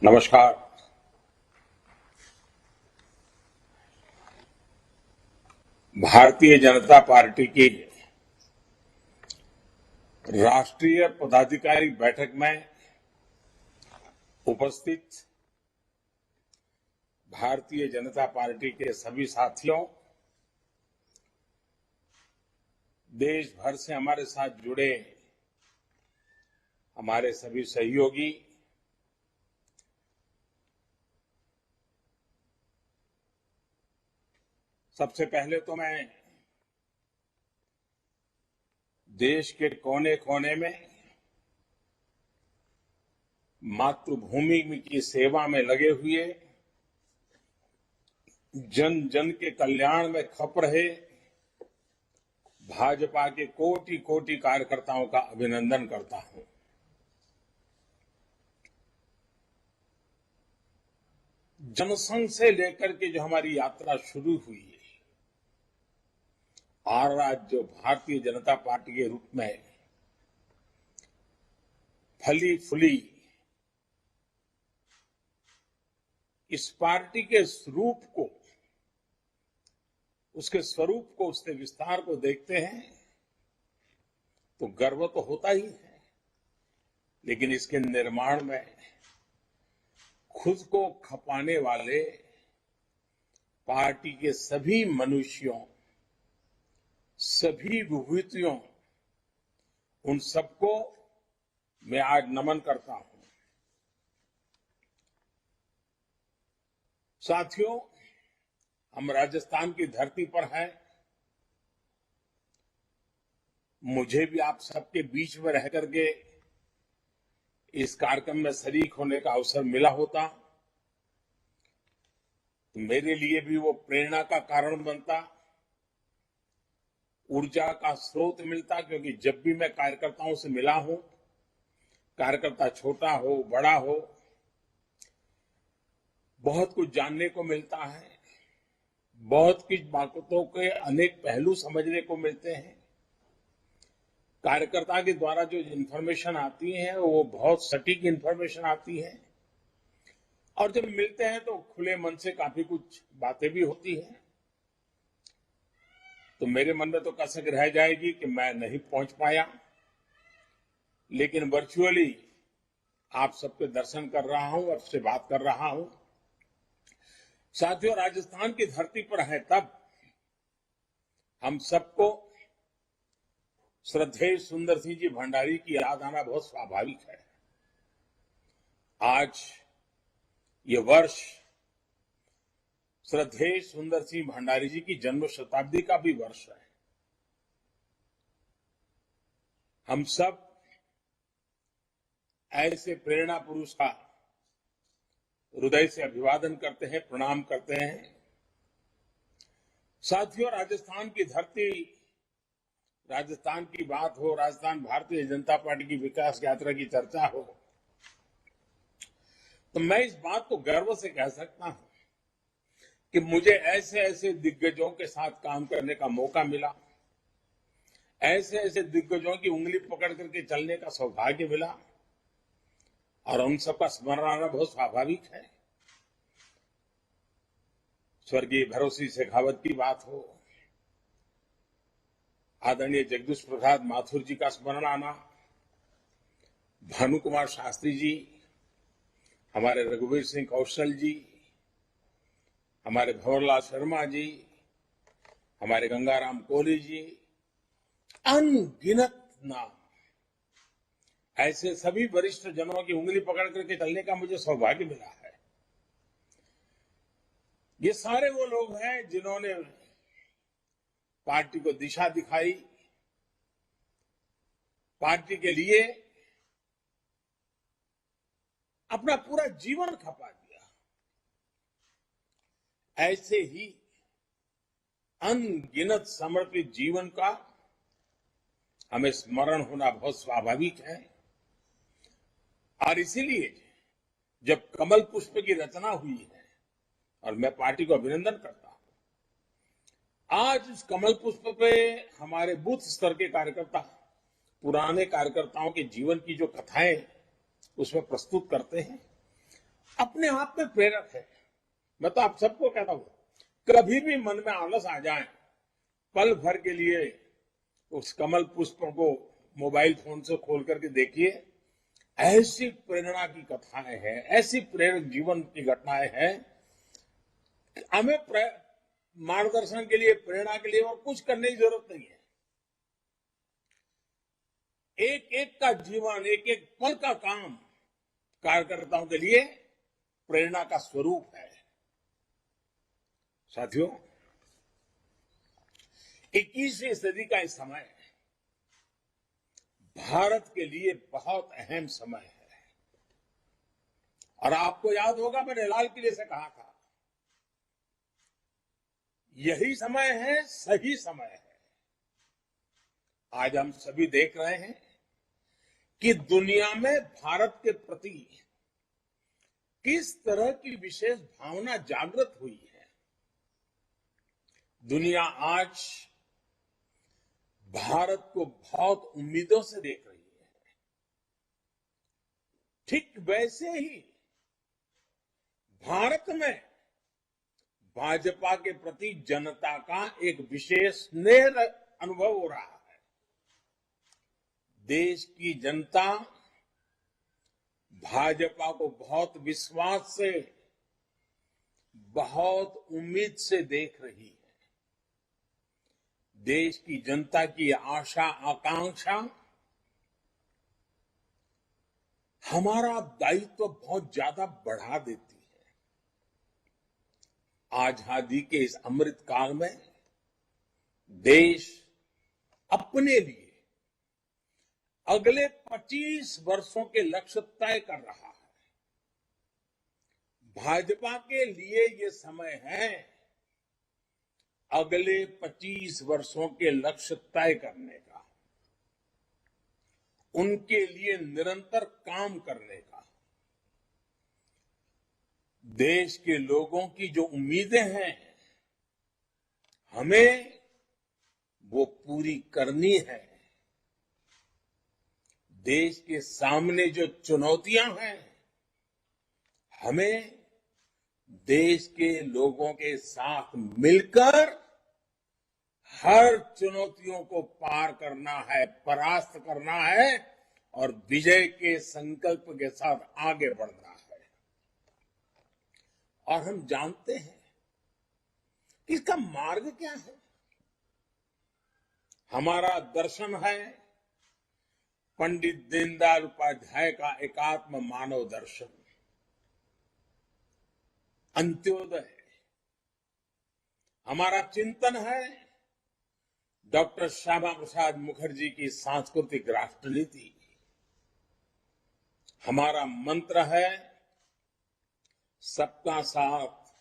नमस्कार। भारतीय जनता पार्टी की राष्ट्रीय पदाधिकारी बैठक में उपस्थित भारतीय जनता पार्टी के सभी साथियों, देश भर से हमारे साथ जुड़े हमारे सभी सहयोगी, सबसे पहले तो मैं देश के कोने कोने में मातृभूमि की सेवा में लगे हुए, जन जन के कल्याण में खप रहे भाजपा के कोटि कोटि कार्यकर्ताओं का अभिनंदन करता हूं। जनसंघ से लेकर के जो हमारी यात्रा शुरू हुई है और आज जो भारतीय जनता पार्टी के रूप में फली फूली, इस पार्टी के स्वरूप को, उसके स्वरूप को, उसके विस्तार को देखते हैं तो गर्व तो होता ही है, लेकिन इसके निर्माण में खुद को खपाने वाले पार्टी के सभी मनुष्यों, सभी विभूतियों, उन सबको मैं आज नमन करता हूं। साथियों, हम राजस्थान की धरती पर हैं। मुझे भी आप सबके बीच में रह करके इस कार्यक्रम में शरीक होने का अवसर मिला होता तो मेरे लिए भी वो प्रेरणा का कारण बनता, ऊर्जा का स्रोत मिलता, क्योंकि जब भी मैं कार्यकर्ताओं से मिला हूं, कार्यकर्ता छोटा हो बड़ा हो, बहुत कुछ जानने को मिलता है, बहुत कुछ बातों के अनेक पहलू समझने को मिलते हैं। कार्यकर्ता के द्वारा जो इंफॉर्मेशन आती है वो बहुत सटीक इंफॉर्मेशन आती है, और जब मिलते हैं तो खुले मन से काफी कुछ बातें भी होती हैं। तो मेरे मन में तो कसक रह जाएगी कि मैं नहीं पहुंच पाया, लेकिन वर्चुअली आप सबके दर्शन कर रहा हूं, आपसे बात कर रहा हूं। साथियों, राजस्थान की धरती पर है तब हम सबको श्रद्धेय सुंदर सिंह जी भंडारी की याद आना बहुत स्वाभाविक है। आज ये वर्ष श्रद्धेय सुंदर सिंह भंडारी जी की जन्म शताब्दी का भी वर्ष है। हम सब ऐसे प्रेरणा पुरुष का हृदय से अभिवादन करते हैं, प्रणाम करते हैं। साथियों, राजस्थान की धरती, राजस्थान की बात हो, राजस्थान भारतीय जनता पार्टी की विकास यात्रा की चर्चा हो, तो मैं इस बात को गर्व से कह सकता हूं कि मुझे ऐसे ऐसे दिग्गजों के साथ काम करने का मौका मिला, ऐसे ऐसे दिग्गजों की उंगली पकड़ करके चलने का सौभाग्य मिला, और उन सबका स्मरण आना बहुत स्वाभाविक है। स्वर्गीय भैरव सिंह शेखावत की बात हो, आदरणीय जगदीश प्रसाद माथुर जी का स्मरण आना, भानु कुमार शास्त्री जी, हमारे रघुवीर सिंह कौशल जी, हमारे भंवरलाल शर्मा जी, हमारे गंगाराम कोहली जी, अनगिनत नाम, ऐसे सभी वरिष्ठ जनों की उंगली पकड़ करके चलने का मुझे सौभाग्य मिला है। ये सारे वो लोग हैं जिन्होंने पार्टी को दिशा दिखाई, पार्टी के लिए अपना पूरा जीवन खपा दिया। ऐसे ही अनगिनत समर्पित जीवन का हमें स्मरण होना बहुत स्वाभाविक है, और इसीलिए जब कमल पुष्प की रचना हुई है, और मैं पार्टी को अभिनंदन करता हूं, आज इस कमल पुष्प पे हमारे बूथ स्तर के कार्यकर्ता पुराने कार्यकर्ताओं के जीवन की जो कथाएं उसमें प्रस्तुत करते हैं, अपने आप में प्रेरक है। मैं तो आप सबको कहता हूं, कभी भी मन में आलस आ जाए, पल भर के लिए उस कमल पुष्प को मोबाइल फोन से खोल करके देखिए। ऐसी प्रेरणा की कथाएं हैं, ऐसी प्रेरक जीवन की घटनाएं हैं। हमें मार्गदर्शन के लिए, प्रेरणा के लिए और कुछ करने की जरूरत नहीं है। एक एक का जीवन, एक एक पल का काम कार्यकर्ताओं के लिए प्रेरणा का स्वरूप है। साथियों, 21वीं सदी का इस समय भारत के लिए बहुत अहम समय है। और आपको याद होगा, मैंने लाल किले से कहा था, यही समय है, सही समय है। आज हम सभी देख रहे हैं कि दुनिया में भारत के प्रति किस तरह की विशेष भावना जागृत हुई है। दुनिया आज भारत को बहुत उम्मीदों से देख रही है। ठीक वैसे ही भारत में भाजपा के प्रति जनता का एक विशेष स्नेह अनुभव हो रहा है। देश की जनता भाजपा को बहुत विश्वास से, बहुत उम्मीद से देख रही है। देश की जनता की आशा आकांक्षा हमारा दायित्व बहुत ज्यादा बढ़ा देती है। आजादी के इस अमृत काल में देश अपने लिए अगले 25 वर्षों के लक्ष्य तय कर रहा है। भाजपा के लिए ये समय है अगले 25 वर्षों के लक्ष्य तय करने का, उनके लिए निरंतर काम करने का। देश के लोगों की जो उम्मीदें हैं, हमें वो पूरी करनी है। देश के सामने जो चुनौतियां हैं, हमें देश के लोगों के साथ मिलकर हर चुनौतियों को पार करना है, परास्त करना है और विजय के संकल्प के साथ आगे बढ़ना है। और हम जानते हैं कि इसका मार्ग क्या है। हमारा दर्शन है पंडित दीनदयाल उपाध्याय का एकात्म मानव दर्शन, अंत्योदय। हमारा चिंतन है डॉक्टर श्यामा प्रसाद मुखर्जी की सांस्कृतिक राष्ट्रनीति। हमारा मंत्र है सबका साथ,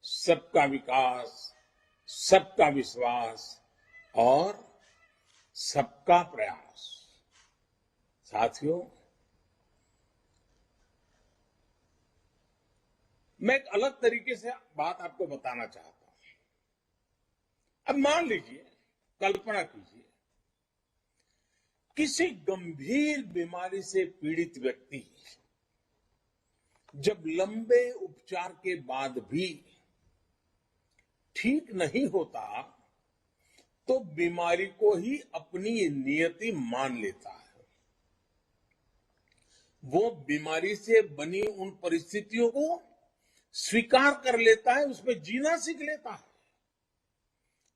सबका विकास, सबका विश्वास और सबका प्रयास। साथियों, मैं एक अलग तरीके से बात आपको बताना चाहता हूं। अब मान लीजिए, कल्पना कीजिए, किसी गंभीर बीमारी से पीड़ित व्यक्ति जब लंबे उपचार के बाद भी ठीक नहीं होता, तो बीमारी को ही अपनी नियति मान लेता है। वो बीमारी से बनी उन परिस्थितियों को स्वीकार कर लेता है, उसमें जीना सीख लेता है।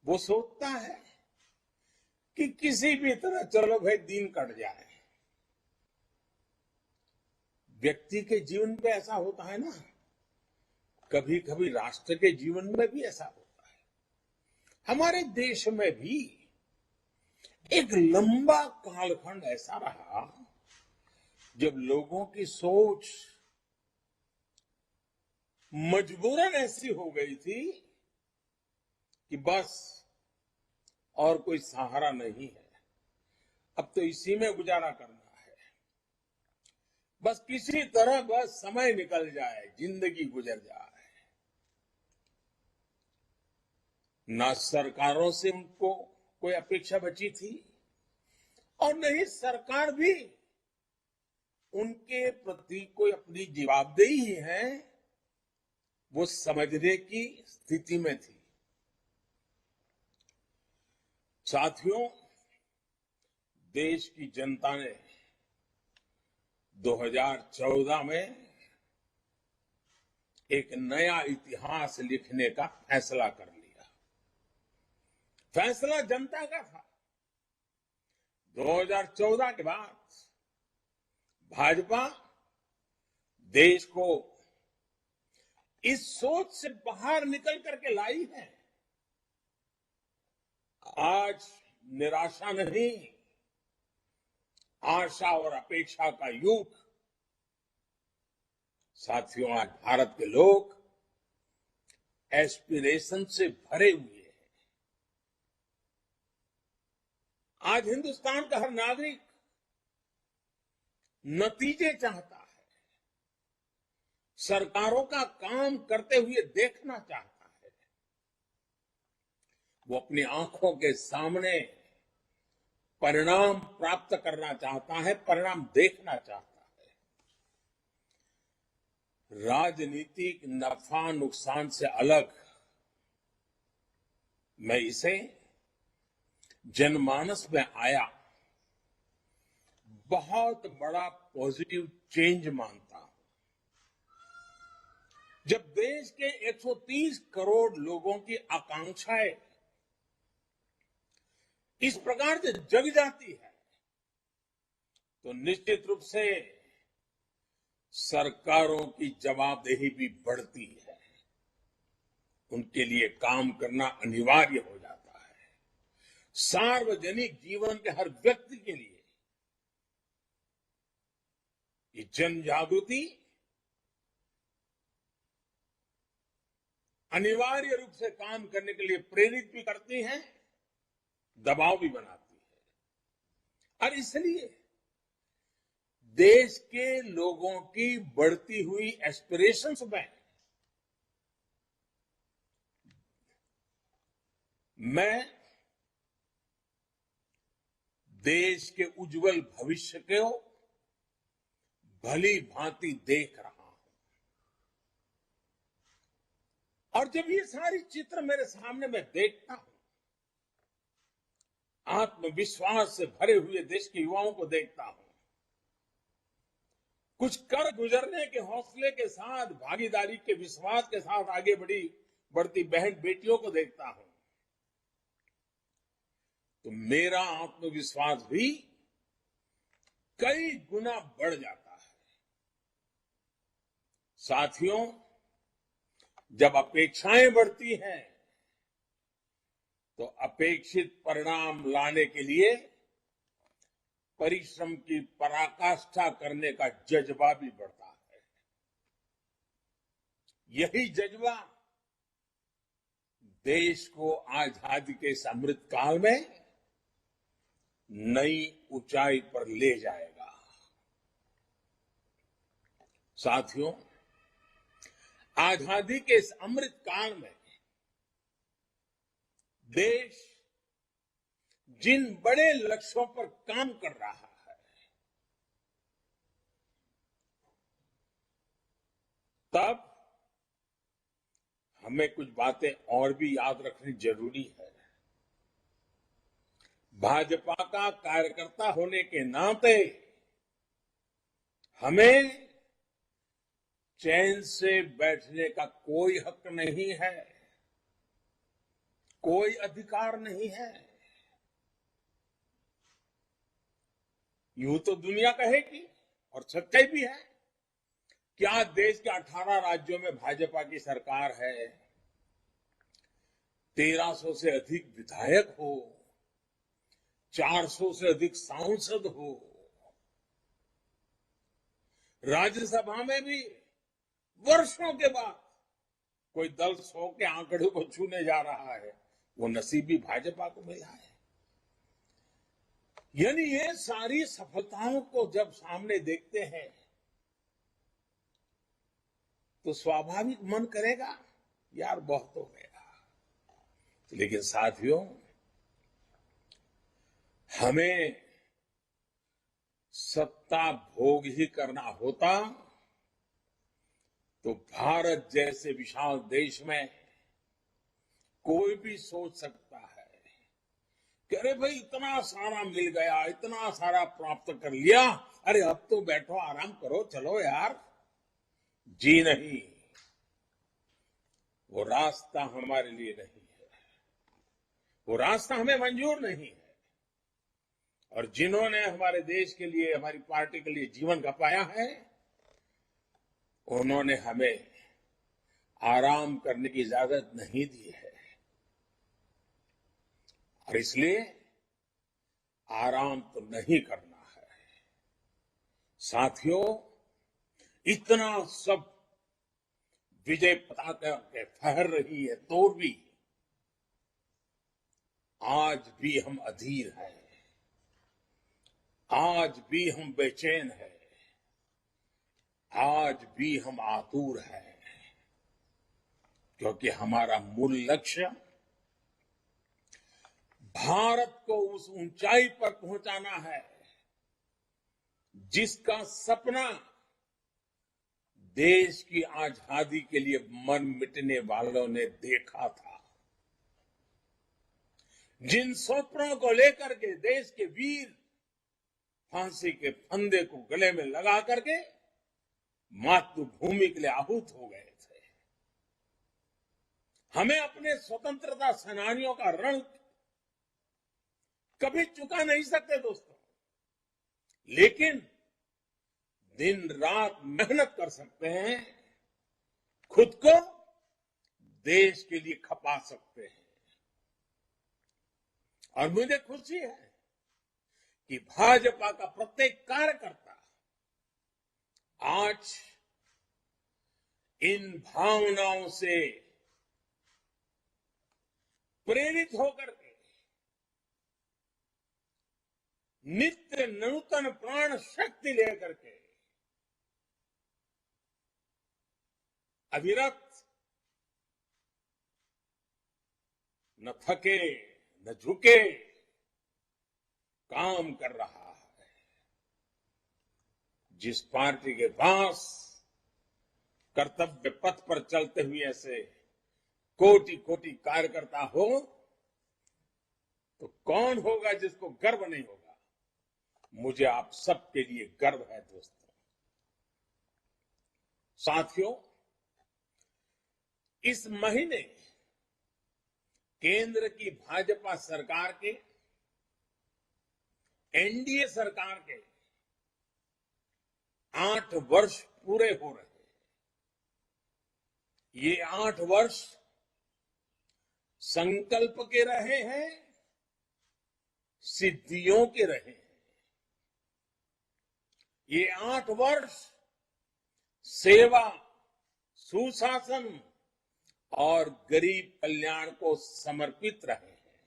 वो सोचता है कि किसी भी तरह चलो भाई दिन कट जाए। व्यक्ति के जीवन में ऐसा होता है ना, कभी कभी राष्ट्र के जीवन में भी ऐसा होता है। हमारे देश में भी एक लंबा कालखंड ऐसा रहा जब लोगों की सोच मजबूरन ऐसी हो गई थी कि बस और कोई सहारा नहीं है, अब तो इसी में गुजारा करना है। बस किसी तरह बस समय निकल जाए, जिंदगी गुजर जाए। ना सरकारों से उनको कोई अपेक्षा बची थी और नहीं सरकार भी उनके प्रति कोई अपनी जवाबदेही है वो समझने की स्थिति में थी। साथियों, देश की जनता ने 2014 में एक नया इतिहास लिखने का फैसला कर लिया। फैसला जनता का था। 2014 के बाद भाजपा देश को इस सोच से बाहर निकल करके लाई है। आज निराशा नहीं, आशा और अपेक्षा का युग। साथियों, आज भारत के लोग एस्पिरेशन से भरे हुए हैं। आज हिंदुस्तान का हर नागरिक नतीजे चाहता है, सरकारों का काम करते हुए देखना चाहता है। वो अपनी आंखों के सामने परिणाम प्राप्त करना चाहता है, परिणाम देखना चाहता है। राजनीतिक नफा नुकसान से अलग मैं इसे जनमानस में आया बहुत बड़ा पॉजिटिव चेंज मानता हूं। जब देश के 130 करोड़ लोगों की आकांक्षाएं इस प्रकार से जग जाती है तो निश्चित रूप से सरकारों की जवाबदेही भी बढ़ती है। उनके लिए काम करना अनिवार्य हो जाता है। सार्वजनिक जीवन के हर व्यक्ति के लिए ये जन जागृति अनिवार्य रूप से काम करने के लिए प्रेरित भी करती है, दबाव भी बनाती है। और इसलिए देश के लोगों की बढ़ती हुई एस्पिरेशंस में मैं देश के उज्जवल भविष्य को भली भांति देख रहा हूं। और जब ये सारी चित्र मेरे सामने मैं देखता हूं, आत्मविश्वास से भरे हुए देश के युवाओं को देखता हूं, कुछ कर गुजरने के हौसले के साथ, भागीदारी के विश्वास के साथ आगे बढ़ती बहन बेटियों को देखता हूं, तो मेरा आत्मविश्वास भी कई गुना बढ़ जाता है। साथियों, जब अपेक्षाएं बढ़ती हैं तो अपेक्षित परिणाम लाने के लिए परिश्रम की पराकाष्ठा करने का जज्बा भी बढ़ता है। यही जज्बा देश को आजादी के इस अमृत काल में नई ऊंचाई पर ले जाएगा। साथियों, आजादी के इस अमृत काल में देश जिन बड़े लक्ष्यों पर काम कर रहा है, तब हमें कुछ बातें और भी याद रखनी जरूरी है। भाजपा का कार्यकर्ता होने के नाते हमें चैन से बैठने का कोई हक नहीं है, कोई अधिकार नहीं है। यूं तो दुनिया कहेगी और सच्चाई भी है कि आज देश के 18 राज्यों में भाजपा की सरकार है, 1300 से अधिक विधायक हो, 400 से अधिक सांसद हो, राज्यसभा में भी वर्षों के बाद कोई दल 100 के आंकड़े को छूने जा रहा है, वो नसीब भी भाजपा को मिला है। यानी ये सारी सफलताओं को जब सामने देखते हैं तो स्वाभाविक मन करेगा यार बहुत हो गया। लेकिन साथियों, हमें सत्ता भोग ही करना होता तो भारत जैसे विशाल देश में कोई भी सोच सकता है कि अरे भाई इतना सारा मिल गया, इतना सारा प्राप्त कर लिया, अरे अब तो बैठो आराम करो, चलो यार। जी नहीं, वो रास्ता हमारे लिए नहीं है, वो रास्ता हमें मंजूर नहीं है। और जिन्होंने हमारे देश के लिए, हमारी पार्टी के लिए जीवन खपाया है, उन्होंने हमें आराम करने की इजाजत नहीं दी है। और इसलिए आराम तो नहीं करना है। साथियों, इतना सब विजय पताका के फहर रही है तो भी आज भी हम अधीर हैं, आज भी हम बेचैन हैं, आज भी हम आतुर हैं, क्योंकि हमारा मूल लक्ष्य भारत को उस ऊंचाई पर पहुंचाना है जिसका सपना देश की आजादी के लिए मर मिटने वालों ने देखा था। जिन सपनों को लेकर के देश के वीर फांसी के फंदे को गले में लगा करके मातृभूमि के लिए आहूत हो गए थे, हमें अपने स्वतंत्रता सेनानियों का ऋण कभी चुका नहीं सकते दोस्तों, लेकिन दिन रात मेहनत कर सकते हैं, खुद को देश के लिए खपा सकते हैं। और मुझे खुशी है कि भाजपा का प्रत्येक कार्यकर्ता आज इन भावनाओं से प्रेरित होकर के नित्य नूतन प्राण शक्ति लेकर के अविरत, न थके न झुके काम कर रहा है। जिस पार्टी के पास कर्तव्य पथ पर चलते हुए ऐसे कोटि कोटि कार्यकर्ता हो तो कौन होगा जिसको गर्व नहीं होगा। मुझे आप सबके लिए गर्व है दोस्तों। साथियों, इस महीने केंद्र की भाजपा सरकार के, एनडीए सरकार के 8 वर्ष पूरे हो रहे हैं। ये 8 वर्ष संकल्प के रहे हैं, सिद्धियों के रहे हैं। ये 8 वर्ष सेवा, सुशासन और गरीब कल्याण को समर्पित रहे हैं।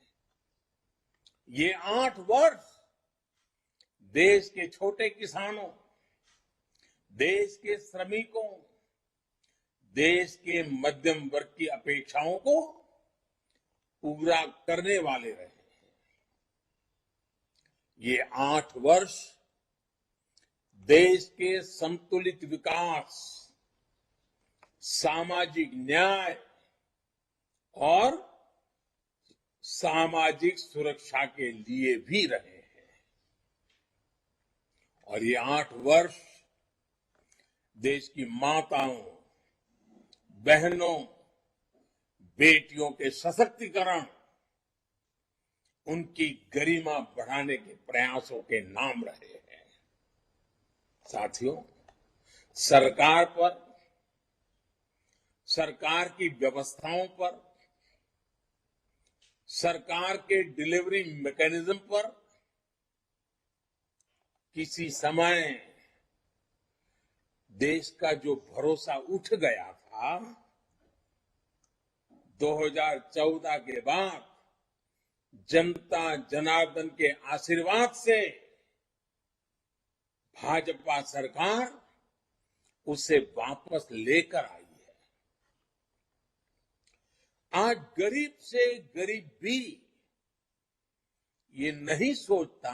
ये 8 वर्ष देश के छोटे किसानों, देश के श्रमिकों, देश के मध्यम वर्ग की अपेक्षाओं को पूरा करने वाले रहे हैं। ये 8 वर्ष देश के संतुलित विकास, सामाजिक न्याय और सामाजिक सुरक्षा के लिए भी रहे हैं। और ये 8 वर्ष देश की माताओं, बहनों, बेटियों के सशक्तिकरण, उनकी गरिमा बढ़ाने के प्रयासों के नाम रहे हैं। साथियों, सरकार पर, सरकार की व्यवस्थाओं पर, सरकार के डिलीवरी मैकेनिज्म पर किसी समय देश का जो भरोसा उठ गया था, 2014 के बाद जनता जनार्दन के आशीर्वाद से भाजपा सरकार उसे वापस लेकर आई है। आज गरीब से गरीब भी ये नहीं सोचता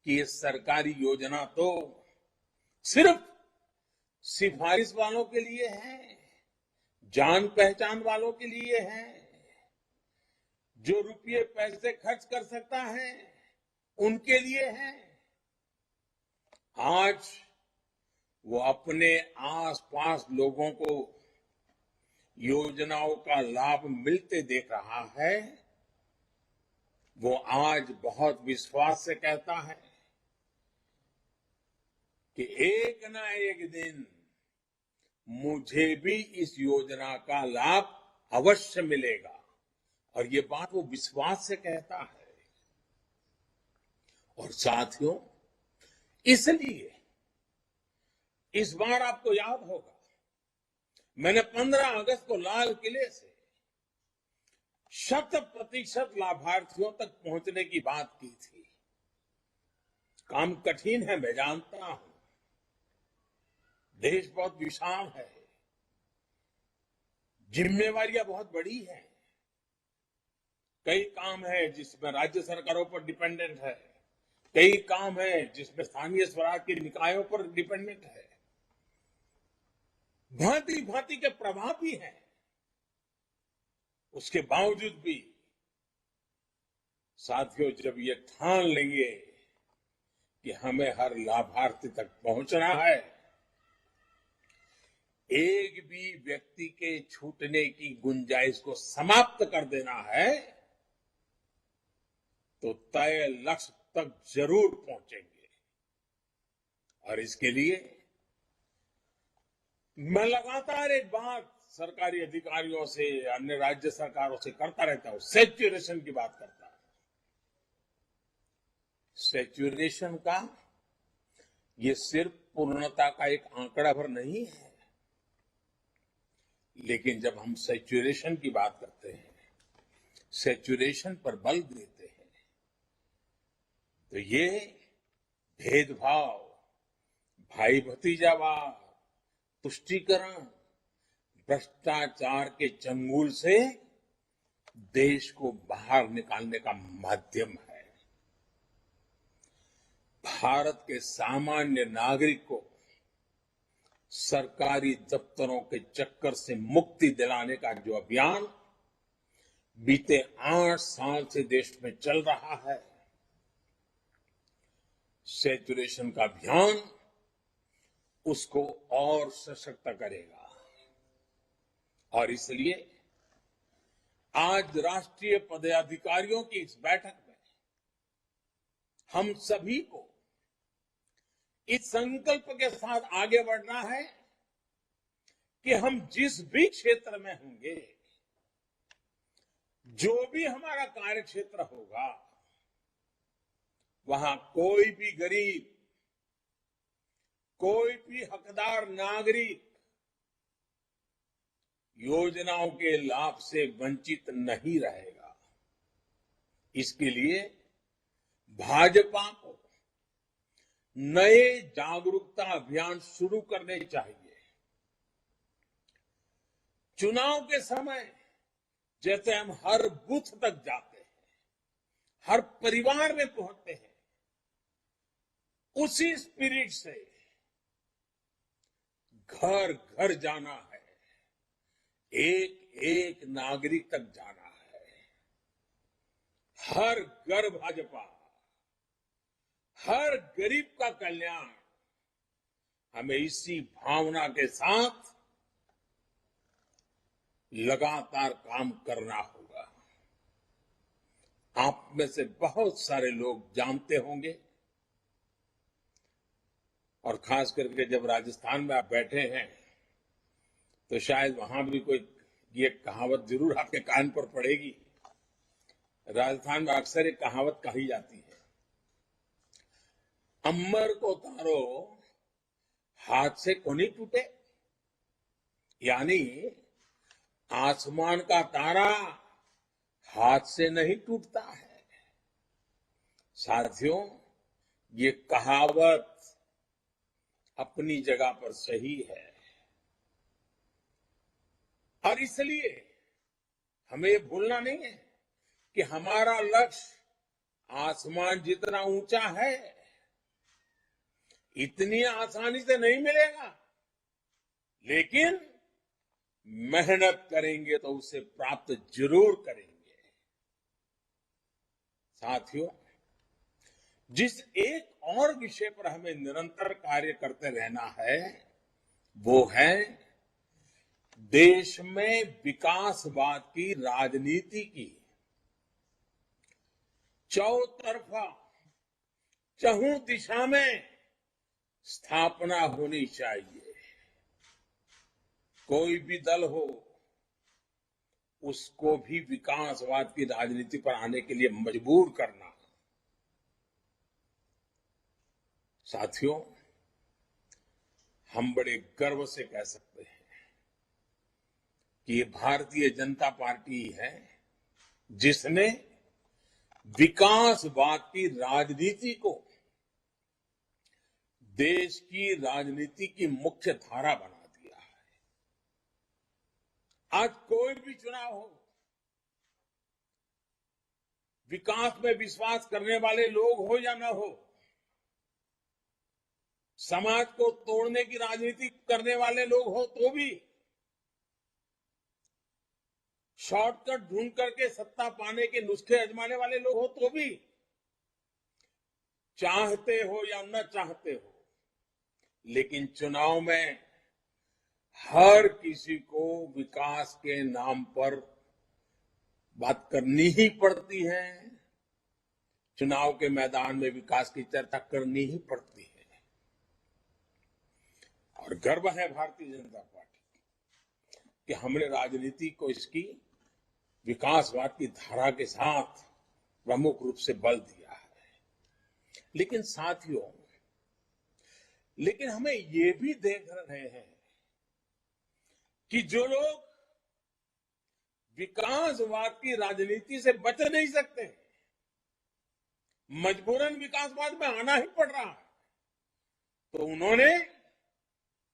कि ये सरकारी योजना तो सिर्फ सिफारिश वालों के लिए है, जान पहचान वालों के लिए है, जो रुपये पैसे खर्च कर सकता है उनके लिए है। आज वो अपने आसपास लोगों को योजनाओं का लाभ मिलते देख रहा है। वो आज बहुत विश्वास से कहता है कि एक ना एक दिन मुझे भी इस योजना का लाभ अवश्य मिलेगा, और ये बात वो विश्वास से कहता है। और साथियों, इसलिए इस बार आपको याद होगा, मैंने 15 अगस्त को लाल किले से 100% लाभार्थियों तक पहुंचने की बात की थी। काम कठिन है, मैं जानता हूं। देश बहुत विशाल है, जिम्मेवारियां बहुत बड़ी हैं। कई काम है जिसमें राज्य सरकारों पर डिपेंडेंट है, कई काम है जिसमें स्थानीय स्वराज के निकायों पर डिपेंडेंट है, भांति भांति के प्रभाव भी हैं। उसके बावजूद भी साथियों, जब ये ठान लेंगे कि हमें हर लाभार्थी तक पहुंचना है, एक भी व्यक्ति के छूटने की गुंजाइश को समाप्त कर देना है, तो तय लक्ष्य तक जरूर पहुंचेंगे। और इसके लिए मैं लगातार एक बात सरकारी अधिकारियों से, अन्य राज्य सरकारों से करता रहता हूं, सैचुरेशन की बात करता हूं। सैचुरेशन का ये सिर्फ पूर्णता का एक आंकड़ा भर नहीं है, लेकिन जब हम सैचुरेशन की बात करते हैं, सैचुरेशन पर बल देते हैं, तो ये भेदभाव, भाई भतीजावाद, तुष्टीकरण, भ्रष्टाचार के चंगुल से देश को बाहर निकालने का माध्यम है। भारत के सामान्य नागरिक को सरकारी दफ्तरों के चक्कर से मुक्ति दिलाने का जो अभियान बीते 8 साल से देश में चल रहा है, सैचुरेशन का अभियान उसको और सशक्त करेगा। और इसलिए आज राष्ट्रीय पदाधिकारियों की इस बैठक में हम सभी को इस संकल्प के साथ आगे बढ़ना है कि हम जिस भी क्षेत्र में होंगे, जो भी हमारा कार्य क्षेत्र होगा, वहां कोई भी गरीब, कोई भी हकदार नागरिक योजनाओं के लाभ से वंचित नहीं रहेगा। इसके लिए भाजपा को नए जागरूकता अभियान शुरू करने चाहिए। चुनाव के समय जैसे हम हर बूथ तक जाते हैं, हर परिवार में पहुंचते हैं, उसी स्पिरिट से घर घर जाना है, एक एक नागरिक तक जाना है। हर घर भाजपा, हर गरीब का कल्याण, हमें इसी भावना के साथ लगातार काम करना होगा। आप में से बहुत सारे लोग जानते होंगे, और खास करके जब राजस्थान में आप बैठे हैं तो शायद वहां भी कोई ये कहावत जरूर आपके कान पर पड़ेगी। राजस्थान में अक्सर एक कहावत कही जाती है, अम्बर को तारो हाथ से कोनी टूटे, यानी आसमान का तारा हाथ से नहीं टूटता है। साथियों, ये कहावत अपनी जगह पर सही है, और इसलिए हमें ये भूलना नहीं है कि हमारा लक्ष्य आसमान जितना ऊंचा है, इतनी आसानी से नहीं मिलेगा, लेकिन मेहनत करेंगे तो उसे प्राप्त जरूर करेंगे। साथियों, जिस एक और विषय पर हमें निरंतर कार्य करते रहना है, वो है देश में विकासवाद की राजनीति की चौतरफा, चहुं दिशा में स्थापना होनी चाहिए। कोई भी दल हो, उसको भी विकासवाद की राजनीति पर आने के लिए मजबूर करना। साथियों, हम बड़े गर्व से कह सकते हैं कि ये भारतीय जनता पार्टी है जिसने विकासवाद की राजनीति को देश की राजनीति की मुख्य धारा बना दिया है। आज कोई भी चुनाव हो, विकास में विश्वास करने वाले लोग हो या न हो, समाज को तोड़ने की राजनीति करने वाले लोग हो तो भी, शॉर्टकट ढूंढ करके सत्ता पाने के नुस्खे आजमाने वाले लोग हो तो भी, चाहते हो या न चाहते हो, लेकिन चुनाव में हर किसी को विकास के नाम पर बात करनी ही पड़ती है। चुनाव के मैदान में विकास की चर्चा करनी ही पड़ती है। और गर्व है भारतीय जनता पार्टी कि हमने राजनीति को इसकी विकासवाद की धारा के साथ प्रमुख रूप से बल दिया है। लेकिन साथियों, हमें ये भी देख रहे हैं कि जो लोग विकासवाद की राजनीति से बच नहीं सकते, मजबूरन विकासवाद में आना ही पड़ रहा है, तो उन्होंने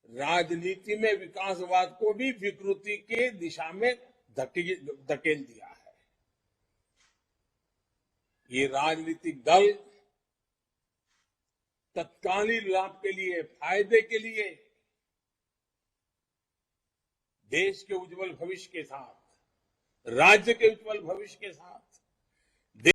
राजनीति में विकासवाद को भी विकृति के दिशा में धकेल दिया है। ये राजनीतिक दल तत्कालीन लाभ के लिए, फायदे के लिए, देश के उज्जवल भविष्य के साथ, राज्य के उज्जवल भविष्य के साथ